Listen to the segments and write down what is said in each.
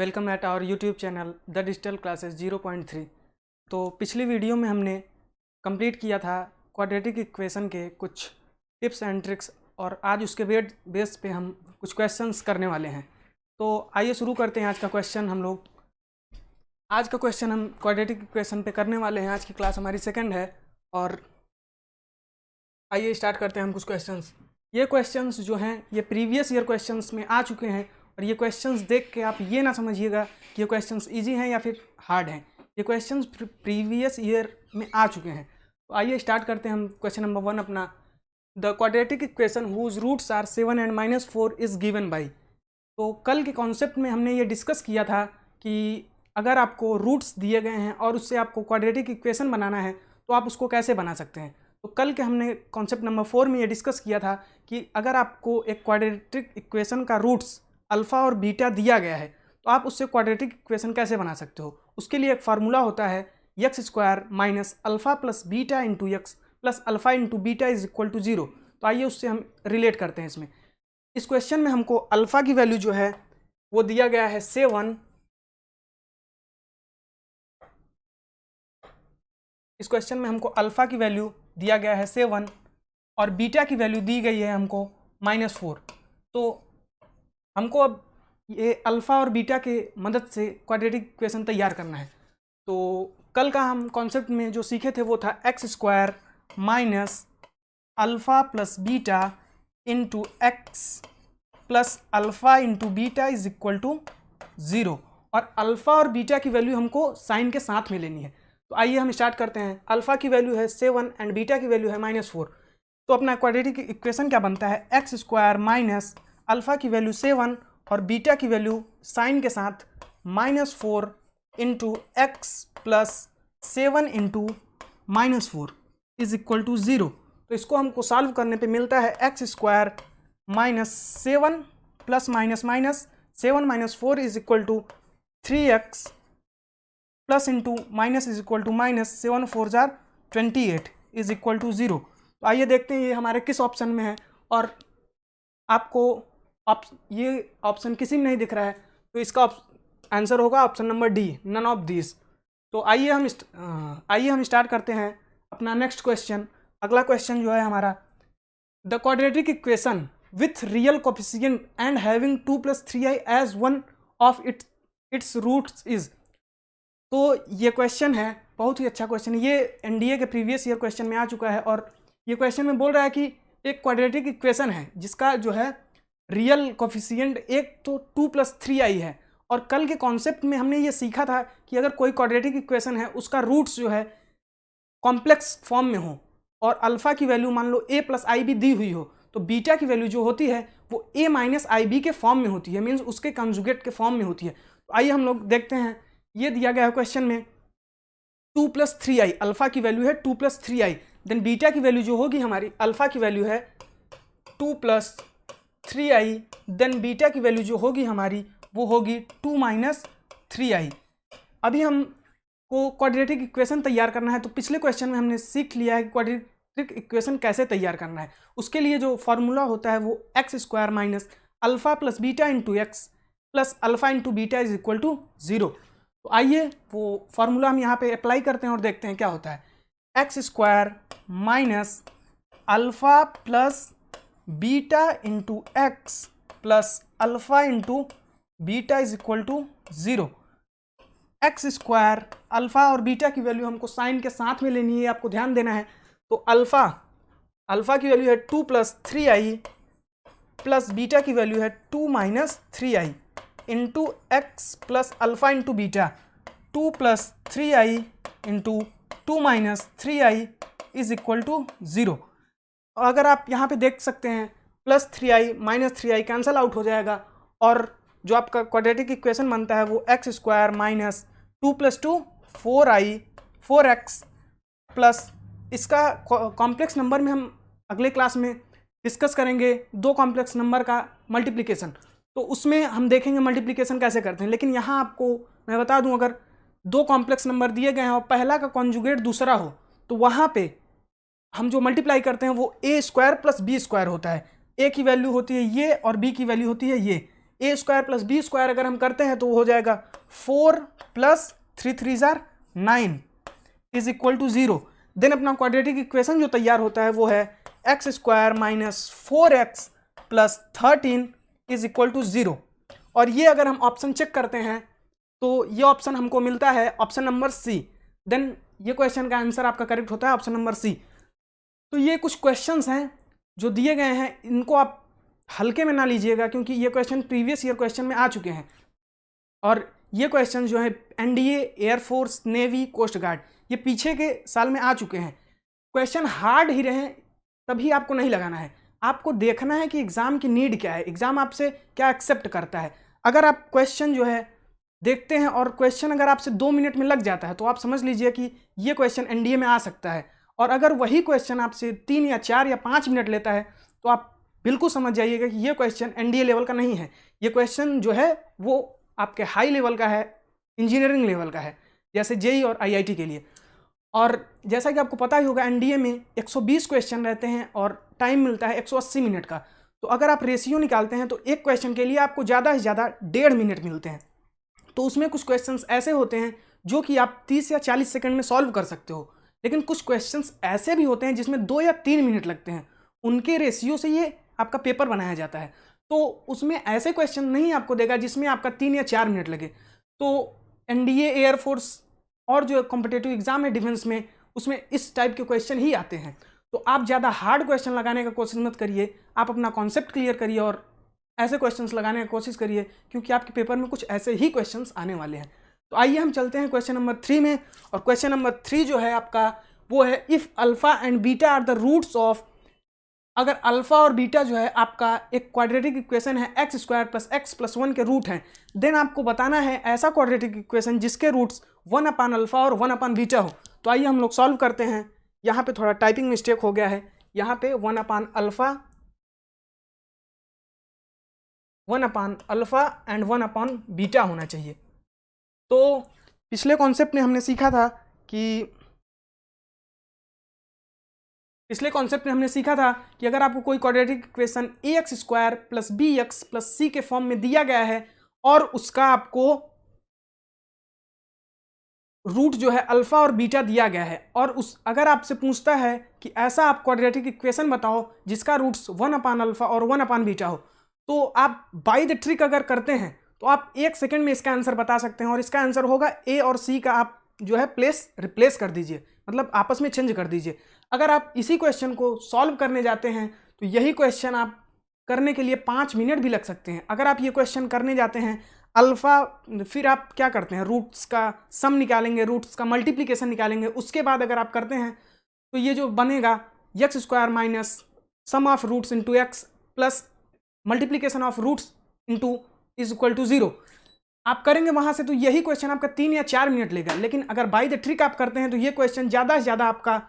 Welcome at our YouTube channel the digital classes 0.3। तो पिछली video में हमने कंप्लीट किया था क्वाड्रेटिक इक्वेशन के कुछ टिप्स एंड ट्रिक्स और आज उसके बेस पे हम कुछ क्वेश्चंस करने वाले हैं। तो आइए शुरू करते हैं आज का क्वेश्चन। आज का क्वेश्चन हम क्वाड्रेटिक इक्वेशन पे करने वाले हैं। आज की क्लास हमारी सेकंड है और आइए स्टार्ट करते हैं हम कुछ क्वेश्चंस। ये क्वेश्चंस जो हैं ये प्रीवियस ईयर क्वेश्चंस में आ चुके हैं और ये क्वेश्चंस देख के आप ये ना समझिएगा कि ये क्वेश्चंस इजी हैं या फिर हार्ड हैं। ये क्वेश्चंस प्रीवियस ईयर में आ चुके हैं। तो आइए स्टार्ट करते हैं हम क्वेश्चन नंबर 1 अपना। The quadratic equation whose roots are 7 and -4 is given by. तो कल के कॉन्सेप्ट में हमने ये डिस्कस किया था कि अगर आपको रूट्स दिए गए हैं और उससे आपको क्वाड्रेटिक इक्वेशन बनाना है तो आप उसको कैसे बना सकते हैं। तो कल के हमने कॉन्सेप्ट नंबर 4 में ये डिस्कस किया था कि अगर आपको एक क्वाड्रेटिक इक्वेशन का रूट्स अल्फ़ा और बीटा दिया गया है तो आप उससे क्वाड्रेटिक इक्वेशन कैसे बना सकते हो। उसके लिए एक फार्मूला होता है x² minus alpha plus beta into X plus alpha into beta is equal to 0। तो आइए उससे हम रिलेट करते हैं। इस क्वेश्चन में हमको अल्फ़ा की वैल्यू जो है वो दिया गया है 7। इस क्वेश्चन में हमको अल्फ़ा की वैल्यू दिया गया है 7 और बीटा की वैल्यू दी गई है हमको -4। तो हमको अब ये अल्फ़ा और बीटा के मदद से क्वाड्रेटिक इक्वेशन तैयार करना है। तो कल का हम कॉन्सेप्ट में जो सीखे थे वो था x² minus alpha plus beta into X plus alpha into beta is equal to 0 और अल्फ़ा और बीटा की वैल्यू हमको साइन के साथ में लेनी है। तो आइए हम स्टार्ट करते हैं। अल्फ़ा की वैल्यू है 7 एंड बीटा की वैल्यू है -4। तो अपना क्वाड्रेटिक इक्वेशन क्या बनता है x² माइनस अल्फ़ा की वैल्यू 7 और बीटा की वैल्यू साइन के साथ -4 into X plus 7 into -4 is equal to 0। तो इसको हमको सॉल्व करने पे मिलता है x² minus 7 plus minus minus 7 minus 4 is equal to 3x plus into minus is equal to minus 7 4 जार 28 इज इक्वल टू 0। तो आइए देखते हैं ये हमारे किस ऑप्शन में है और आपको ये ऑप्शन किसी में नहीं दिख रहा है तो इसका आंसर होगा option number D, none of this. तो आइए हम स्टार्ट करते हैं अपना नेक्स्ट क्वेश्चन। अगला क्वेश्चन जो है हमारा the quadratic equation with real coefficient and having 2 + 3i as one of its roots is. तो ये क्वेश्चन है बहुत ही अच्छा क्वेश्चन है। ये एनडीए के प्रीवियस ईयर क्वेश्चन में आ चुका है और ये क्वेश्चन में बोल रहा है कि एक क्वाड्रेटिक इक्वेशन है जिसका जो है रियल कोफिशिएंट एक तो 2 + 3i है और कल के कॉन्सेप्ट में हमने ये सीखा था कि अगर कोई क्वाड्रेटिक इक्वेशन है उसका रूट्स जो है कॉम्प्लेक्स फॉर्म में हो और अल्फ़ा की वैल्यू मान लो a + ib दी हुई हो तो बीटा की वैल्यू जो होती है वो a - ib के फॉर्म में होती है, मीन्स उसके कंजुगेट के फॉर्म में होती है। तो आइए हम लोग देखते हैं। ये दिया गया है क्वेश्चन में 2 + 3i, अल्फ़ा की वैल्यू है 2 + 3i, देन बीटा की वैल्यू जो होगी हमारी अल्फ़ा की वैल्यू है 2 + 3i, देन बीटा की वैल्यू जो होगी हमारी वो होगी 2 - 3i। अभी हमको क्वाड्रेटिक इक्वेशन तैयार करना है। तो पिछले क्वेश्चन में हमने सीख लिया है कि क्वाड्रेटिक इक्वेशन कैसे तैयार करना है। उसके लिए जो फॉर्मूला होता है वो x² minus alpha plus beta into X plus alpha into beta is equal to 0। तो आइए वो फार्मूला हम यहाँ पे अप्लाई करते हैं और देखते हैं क्या होता है। x² minus alpha plus beta into X plus alpha into beta is equal to 0। x² alpha और बीटा की वैल्यू हमको साइन के साथ में लेनी है, आपको ध्यान देना है। तो अल्फ़ा की वैल्यू है 2 + 3i प्लस बीटा की वैल्यू है 2 - 3i into X plus alpha into beta 2 + 3i into 2 - 3i is equal to 0। अगर आप यहाँ पे देख सकते हैं +3i -3i कैंसल आउट हो जाएगा और जो आपका क्वाड्रेटिक इक्वेशन बनता है वो x² माइनस 2 + 2 4x प्लस इसका कॉम्प्लेक्स नंबर में हम अगले क्लास में डिस्कस करेंगे दो कॉम्प्लेक्स नंबर का मल्टीप्लिकेशन। तो उसमें हम देखेंगे मल्टीप्लिकेशन कैसे करते हैं। लेकिन यहाँ आपको मैं बता दूँ अगर दो कॉम्प्लेक्स नंबर दिए गए हैं और पहला का कॉन्जुगेट दूसरा हो तो वहाँ पे हम जो मल्टीप्लाई करते हैं वो a² + b² होता है। a की वैल्यू होती है ये और b की वैल्यू होती है ये। A square plus B square अगर हम करते हैं तो वो हो जाएगा 4 प्लस 3 3 जार 9 इज इक्वल टू 0। देन अपना क्वाड्रेटिक इक्वेशन जो तैयार होता है वो है x square minus 4x plus 13 is equal to 0। और ये अगर हम ऑप्शन चेक करते हैं तो ये ऑप्शन हमको मिलता है ऑप्शन नंबर सी। देन ये क्वेश्चन का आंसर आपका करेक्ट होता है ऑप्शन नंबर सी। तो ये कुछ क्वेश्चंस हैं जो दिए गए हैं, इनको आप हल्के में ना लीजिएगा क्योंकि ये क्वेश्चन प्रीवियस ईयर क्वेश्चन में आ चुके हैं। और ये क्वेश्चन जो है NDA, air force, navy, coast guard, ये पीछे के साल में आ चुके हैं। क्वेश्चन हार्ड ही रहे तभी आपको नहीं लगाना है, आपको देखना है कि एग्ज़ाम की नीड क्या है, एग्ज़ाम आपसे क्या एक्सेप्ट करता है। अगर आप क्वेश्चन जो है देखते हैं और क्वेश्चन अगर आपसे 2 मिनट में लग जाता है तो आप समझ लीजिए कि ये क्वेश्चन एनडीए में आ सकता है। और अगर वही क्वेश्चन आपसे 3 या 4 या 5 मिनट लेता है तो आप बिल्कुल समझ जाइएगा कि ये क्वेश्चन एनडीए लेवल का नहीं है। ये क्वेश्चन जो है वो आपके हाई लेवल का है, इंजीनियरिंग लेवल का है, जैसे जेई और आईआईटी के लिए। और जैसा कि आपको पता ही होगा एनडीए में 120 क्वेश्चन रहते हैं और टाइम मिलता है 180 मिनट का। तो अगर आप रेशियो निकालते हैं तो एक क्वेश्चन के लिए आपको ज़्यादा से ज़्यादा 1.5 मिनट मिलते हैं। तो उसमें कुछ क्वेश्चंस ऐसे होते हैं जो कि आप 30 या 40 सेकंड में सॉल्व कर सकते हो, लेकिन कुछ क्वेश्चंस ऐसे भी होते हैं जिसमें 2 या 3 मिनट लगते हैं। उनके रेशियो से ये आपका पेपर बनाया जाता है। तो उसमें ऐसे क्वेश्चन नहीं आपको देगा जिसमें आपका 3 या 4 मिनट लगे। तो एनडीए, एयरफोर्स और जो कॉम्पिटिटिव एग्जाम है डिफेंस में, उसमें इस टाइप के क्वेश्चन ही आते हैं। तो आप ज़्यादा हार्ड क्वेश्चन लगाने का कोशिश मत करिए, आप अपना कॉन्सेप्ट क्लियर करिए और ऐसे क्वेश्चंस लगाने की कोशिश करिए क्योंकि आपके पेपर में कुछ ऐसे ही क्वेश्चंस आने वाले हैं। तो आइए हम चलते हैं क्वेश्चन नंबर 3 में। और क्वेश्चन नंबर 3 जो है आपका वो है if alpha and beta are the roots of, अगर अल्फा और बीटा जो है आपका एक क्वाड्रेटिक इक्वेशन है x square plus x plus 1 के रूट हैं, देन आपको बताना है ऐसा क्वाड्रेटिक इक्वेशन जिसके रूट्स 1 अपान अल्फा और 1 अपान बीटा हो। तो आइए हम लोग सॉल्व करते हैं। यहाँ पे थोड़ा टाइपिंग मिस्टेक हो गया है, यहाँ पे 1 upon alpha and 1 upon beta होना चाहिए। तो पिछले कॉन्सेप्ट में हमने सीखा था कि अगर आपको कोई quadratic equation A X square plus B X plus C के फॉर्म में दिया गया है और उसका आपको रूट जो है अल्फा और बीटा दिया गया है, और अगर आपसे पूछता है कि ऐसा आप क्वाड्रेटिक इक्वेशन बताओ जिसका रूट्स 1 अपान अल्फा और 1 अपान बीटा हो, तो आप बाय द ट्रिक अगर करते हैं तो आप 1 सेकंड में इसका आंसर बता सकते हैं। और इसका आंसर होगा ए और सी का आप जो है रिप्लेस कर दीजिए, मतलब आपस में चेंज कर दीजिए। अगर आप इसी क्वेश्चन को सॉल्व करने जाते हैं तो यही क्वेश्चन आप करने के लिए 5 मिनट भी लग सकते हैं। अगर आप ये क्वेश्चन करने जाते हैं अल्फ़ा, फिर आप क्या करते हैं रूट्स का सम निकालेंगे, रूट्स का मल्टीप्लिकेशन निकालेंगे, उसके बाद अगर आप करते हैं तो ये जो बनेगा X square minus sum of roots into X plus multiplication of roots into is equal to 0 आप करेंगे वहाँ से, तो यही क्वेश्चन आपका 3 या 4 मिनट लेगा। लेकिन अगर बाय द ट्रिक आप करते हैं तो ये क्वेश्चन ज़्यादा से ज़्यादा आपका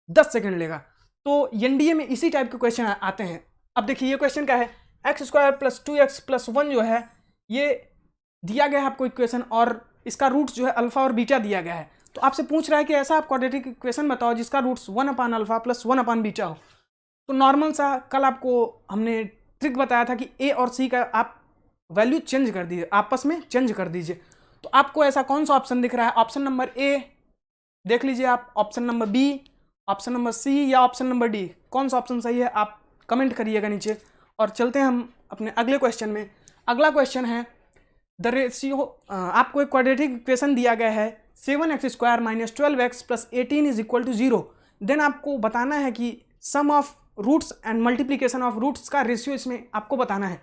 10 सेकंड लेगा। तो एनडीए में इसी टाइप के क्वेश्चन आते हैं। अब देखिए ये क्वेश्चन का है x square plus 2x plus 1 जो है ये दिया गया है आपको इक्वेशन, और इसका रूट्स जो है अल्फा और बीटा दिया गया है। तो आपसे पूछ रहा है कि ऐसा आप क्वाड्रेटिक इक्वेशन बताओ जिसका रूट्स 1 अपान अल्फा प्लस 1 अपान बीटा हो। तो नॉर्मल सा कल आपको हमने ट्रिक बताया था कि ए और सी का आप वैल्यू चेंज कर दीजिए, आपस में चेंज कर दीजिए। तो आपको ऐसा कौन सा ऑप्शन दिख रहा है? ऑप्शन नंबर ए देख लीजिए आप, option number B, option number C या ऑप्शन नंबर डी, कौन सा ऑप्शन सही है आप कमेंट करिएगा नीचे। और चलते हैं हम अपने अगले क्वेश्चन में। अगला क्वेश्चन है द रेशियो, आपको एक क्वाड्रेटिक इक्वेशन दिया गया है 7x square minus 12x plus 18 is equal to 0। Then आपको बताना है कि sum of roots and multiplication of roots का रेशियो इसमें आपको बताना है।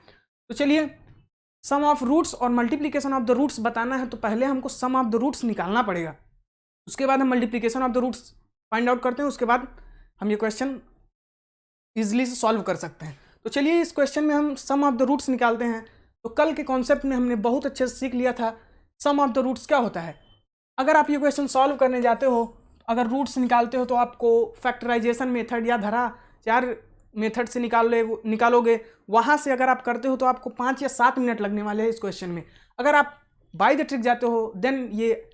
तो चलिए सम ऑफ रूट्स और मल्टीप्लिकेशन ऑफ द रूट्स बताना है तो पहले हमको सम ऑफ द रूट्स निकालना पड़ेगा, उसके बाद हम multiplication of the roots find out करते हैं, उसके बाद हम ये क्वेश्चन ईजिली से सॉल्व कर सकते हैं। तो चलिए इस क्वेश्चन में हम सम ऑफ द रूट्स निकालते हैं। तो कल के कॉन्सेप्ट में हमने बहुत अच्छे से सीख लिया था सम ऑफ द रूट्स क्या होता है। अगर आप ये क्वेश्चन सॉल्व करने जाते हो, अगर रूट्स निकालते हो तो आपको फैक्टराइजेशन मेथड या धारा 4 मेथड से निकालोगे, वहाँ से अगर आप करते हो तो आपको 5 या 7 मिनट लगने वाले हैं इस क्वेश्चन में। अगर आप बाय द ट्रिक जाते हो देन ये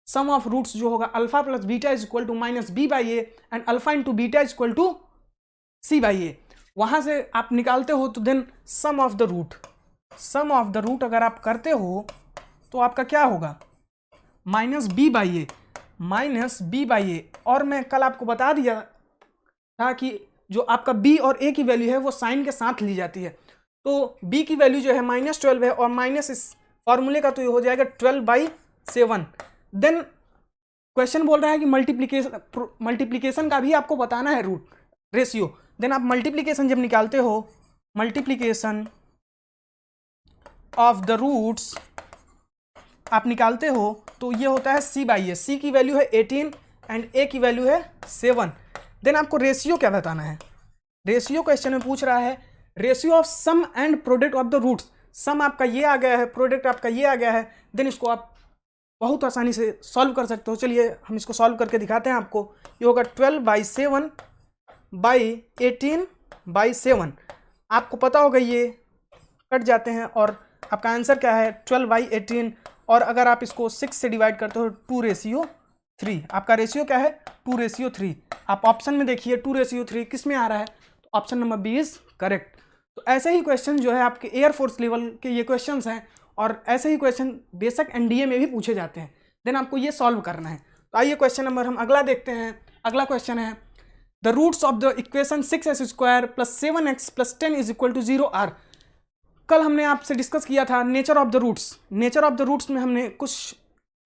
सम ऑफ रूट्स जो होगा alpha plus beta is equal to minus B by A and alpha into beta is equal to C by A, वहाँ से आप निकालते हो तो then sum of the root sum of the root अगर आप करते हो तो आपका क्या होगा, माइनस बी बाई ए। और मैं कल आपको बता दिया था कि जो आपका b और a की वैल्यू है वो साइन के साथ ली जाती है। तो b की वैल्यू जो है -12 है और माइनस इस फॉर्मूले का तो ये हो जाएगा 12/7। देन क्वेश्चन बोल रहा है कि मल्टीप्लीकेशन का भी आपको बताना है रूट रेशियो। देन आप मल्टीप्लीकेशन जब निकालते हो, मल्टीप्लीकेशन ऑफ द रूट्स आप निकालते हो तो ये होता है c/a। c की वैल्यू है 18 एंड a की वैल्यू है 7। देन आपको रेशियो क्या बताना है, रेशियो क्वेश्चन में पूछ रहा है ratio of sum and product of the roots. Sum आपका ये आ गया है, प्रोडक्ट आपका ये आ गया है। देन इसको आप बहुत आसानी से सॉल्व कर सकते हो। चलिए हम इसको सॉल्व करके दिखाते हैं आपको। ये होगा 12/7/18/7। आपको पता होगा ये कट जाते हैं और आपका आंसर क्या है 12/18। और अगर आप इसको 6 से डिवाइड करते हो 2:3, आपका रेशियो क्या है 2:3। आप ऑप्शन में देखिए 2:3 किस में आ रहा है, तो option number B is correct. तो ऐसे ही क्वेश्चन जो है आपके एयरफोर्स लेवल के ये क्वेश्चंस हैं और ऐसे ही क्वेश्चन बेशक एनडीए में भी पूछे जाते हैं। देन आपको ये सॉल्व करना है। तो आइए क्वेश्चन नंबर हम अगला देखते हैं। अगला क्वेश्चन है the roots of the equation 6x² + 7x + 10 = 0 are. कल हमने आपसे डिस्कस किया था nature of the roots. Nature of the roots में हमने कुछ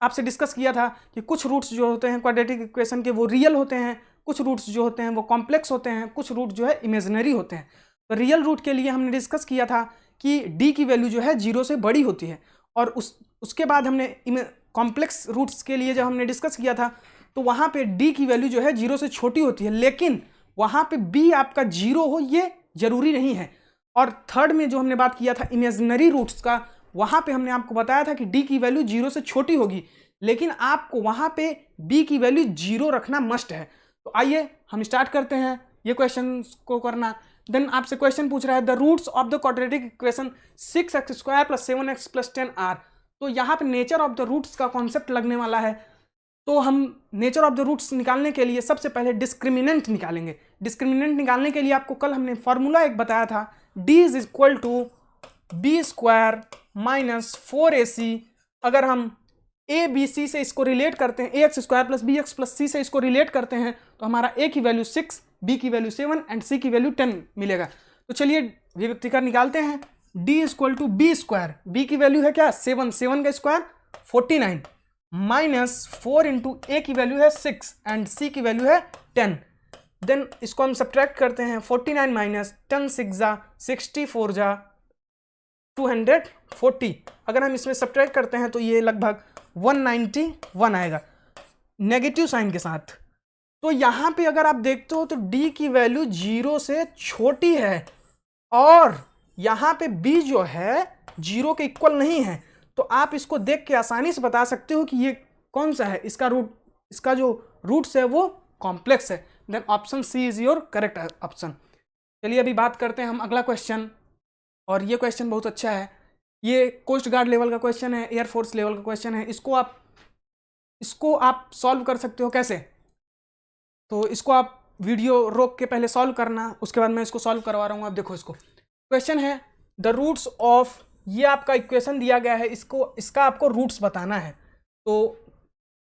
आपसे डिस्कस किया था कि कुछ रूट्स जो होते हैं क्वाड्रेटिक इक्वेशन के वो रियल होते हैं, कुछ रूट्स जो होते हैं वो कॉम्प्लेक्स होते हैं, कुछ रूट जो है इमेजिनरी होते हैं। तो रियल रूट के लिए हमने डिस्कस किया था कि डी की वैल्यू जो है 0 से बड़ी होती है। और उसके बाद हमने कॉम्प्लेक्स रूट्स के लिए जब हमने डिस्कस किया था तो वहाँ पे डी की वैल्यू जो है 0 से छोटी होती है, लेकिन वहाँ पे बी आपका 0 हो ये जरूरी नहीं है। और थर्ड में जो हमने बात किया था इमेजिनरी रूट्स का, वहाँ पे हमने आपको बताया था कि डी की वैल्यू 0 से छोटी होगी, लेकिन आपको वहाँ पे बी की वैल्यू 0 रखना मस्ट है। तो आइए हम स्टार्ट करते हैं ये क्वेश्चन को करना। देन आपसे क्वेश्चन पूछ रहा है the roots of the quadratic equation 6x² + 7x + 10 are. तो यहाँ पे नेचर ऑफ द रूट्स का कॉन्सेप्ट लगने वाला है। तो हम नेचर ऑफ द रूट्स निकालने के लिए सबसे पहले डिस्क्रिमिनेंट निकालेंगे। डिस्क्रिमिनेंट निकालने के लिए आपको कल हमने फॉर्मूला एक बताया था, d = b² - 4ac। अगर हम a b c से इसको रिलेट करते हैं, ax² + bx + c से इसको रिलेट करते हैं तो हमारा a की वैल्यू 6, b की वैल्यू 7 एंड c की वैल्यू 10 मिलेगा। तो चलिए विभक्तिकर निकालते हैं। d = b², b की वैल्यू है क्या 7, 7 का स्क्वायर 49 -4 × a की वैल्यू है 6 एंड c की वैल्यू है 10। देन इसको हम सब्ट्रैक्ट करते हैं, 49 - 10 6 जा 64 जा 240। अगर हम इसमें सब्ट्रैक्ट करते हैं तो ये लगभग 191 आएगा नेगेटिव साइन के साथ। तो यहाँ पे अगर आप देखते हो तो d की वैल्यू 0 से छोटी है और यहाँ पे b जो है 0 के इक्वल नहीं है। तो आप इसको देख के आसानी से बता सकते हो कि ये कौन सा है, इसका जो रूट्स है वो कॉम्प्लेक्स है। Then option C is your correct option. चलिए अभी बात करते हैं हम अगला क्वेश्चन, और ये क्वेश्चन बहुत अच्छा है। ये कोस्ट गार्ड लेवल का क्वेश्चन है, एयरफोर्स लेवल का क्वेश्चन है। इसको आप सॉल्व कर सकते हो कैसे, तो इसको आप वीडियो रोक के पहले सॉल्व करना, उसके बाद मैं इसको सॉल्व करवा रहा हूँ। आप देखो इसको, क्वेश्चन है द रूट्स ऑफ, ये आपका इक्वेशन दिया गया है, इसका आपको रूट्स बताना है। तो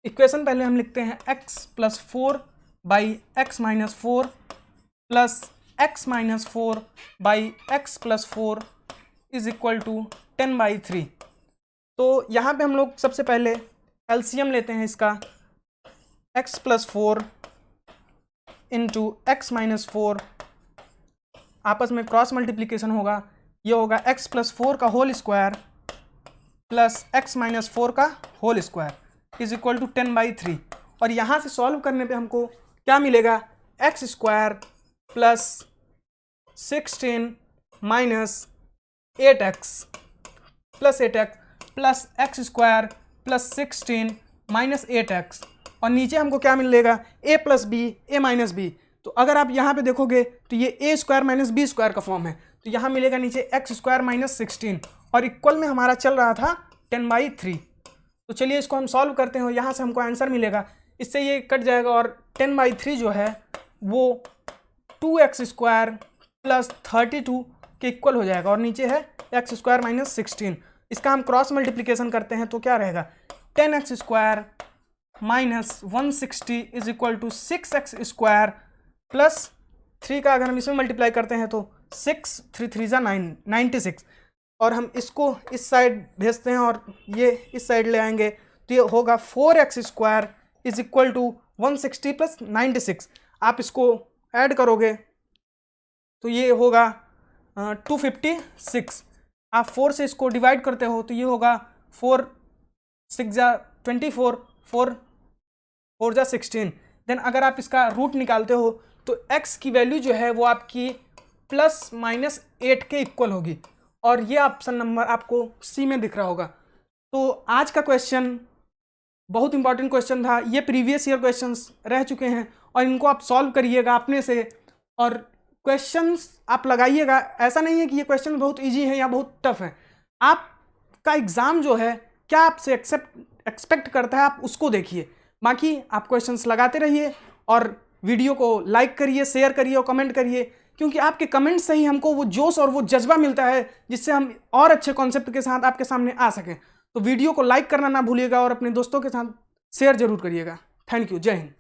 इक्वेशन पहले हम लिखते हैं x + 4/x - 4 + x - 4/x + 4 = 10/3। तो यहाँ पे हम लोग सबसे पहले एलसीएम लेते हैं इसका, x + 4 × x - 4, आपस में क्रॉस मल्टीप्लिकेशन होगा। ये होगा x + 4 का होल स्क्वायर प्लस x - 4 का होल स्क्वायर = 10/3। और यहाँ से सॉल्व करने पे हमको क्या मिलेगा, x² + 16 - 8x + 8x plus x² + 16 - 8x। और नीचे हमको क्या मिलेगा, a + b a - b। तो अगर आप यहाँ पे देखोगे तो ये a² - b² का फॉर्म है, तो यहाँ मिलेगा नीचे x² - 16 और इक्वल में हमारा चल रहा था 10/3। तो चलिए इसको हम सॉल्व करते हैं, यहाँ से हमको आंसर मिलेगा, इससे ये कट जाएगा और 10/3 जो है वो 2x² + 32 के इक्वल हो जाएगा और नीचे है एक्स स्क्वायर माइनस 16। इसका हम क्रॉस मल्टीप्लिकेशन करते हैं तो क्या रहेगा 10x square minus 160 is equal to 6x square plus 3 का अगर हम इसमें मल्टीप्लाई करते हैं तो 6 3 3 जा 96 और हम इसको इस साइड भेजते हैं और ये इस साइड ले आएंगे तो ये होगा 4x square is equal to 160 plus 96। आप इसको ऐड करोगे तो ये होगा 256। आप 4 से इसको डिवाइड करते हो तो ये होगा 4 6 जा 24 4 जा 16। देन अगर आप इसका रूट निकालते हो तो x की वैल्यू जो है वो आपकी प्लस माइनस 8 के इक्वल होगी और ये ऑप्शन नंबर आपको सी में दिख रहा होगा। तो आज का क्वेश्चन बहुत इंपॉर्टेंट क्वेश्चन था। ये प्रीवियस ईयर क्वेश्चंस रह चुके हैं और इनको आप सॉल्व करिएगा अपने से और क्वेश्चंस आप लगाइएगा। ऐसा नहीं है कि ये क्वेश्चन बहुत इजी है या बहुत टफ है। आपका एग्ज़ाम जो है क्या आपसे एक्सपेक्ट करता है आप उसको देखिए। बाकी आप क्वेश्चंस लगाते रहिए और वीडियो को लाइक करिए, शेयर करिए और कमेंट करिए, क्योंकि आपके कमेंट से ही हमको वो जोश और वो जज्बा मिलता है जिससे हम और अच्छे कॉन्सेप्ट के साथ आपके सामने आ सकें। तो वीडियो को लाइक करना ना भूलिएगा और अपने दोस्तों के साथ शेयर जरूर करिएगा। Thank you. जय हिंद।